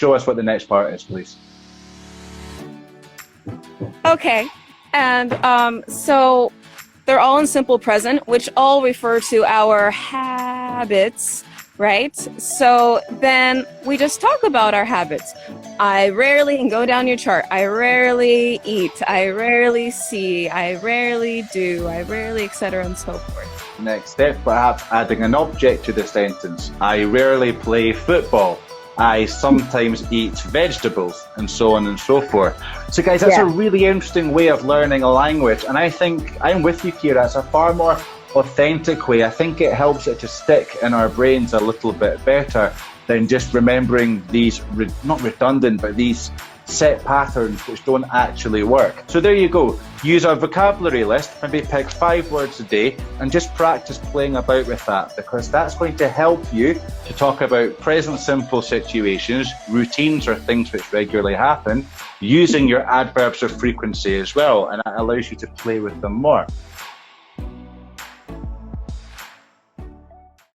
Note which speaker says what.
Speaker 1: show us what the next part is, please.
Speaker 2: Okay, and so they're all in simple present, which all refer to our habits, right? So then we just talk about our habits. I rarely, and go down your chart, I rarely eat, I rarely see, I rarely do, I rarely, etc. and so forth.
Speaker 1: Next step, perhaps adding an object to the sentence. I rarely play football. I sometimes eat vegetables, and so on and so forth. So guys, that's a really interesting way of learning a language, and I think I'm with you, Kyra. It's a far more authentic way. I think it helps it to stick in our brains a little bit better than just remembering these, not redundant, but these set patterns which don't actually work. So there you go. Use our vocabulary list, maybe pick 5 words a day and just practice playing about with that, because that's going to help you to talk about present simple situations, routines or things which regularly happen, using your adverbs of frequency as well, and that allows you to play with them more.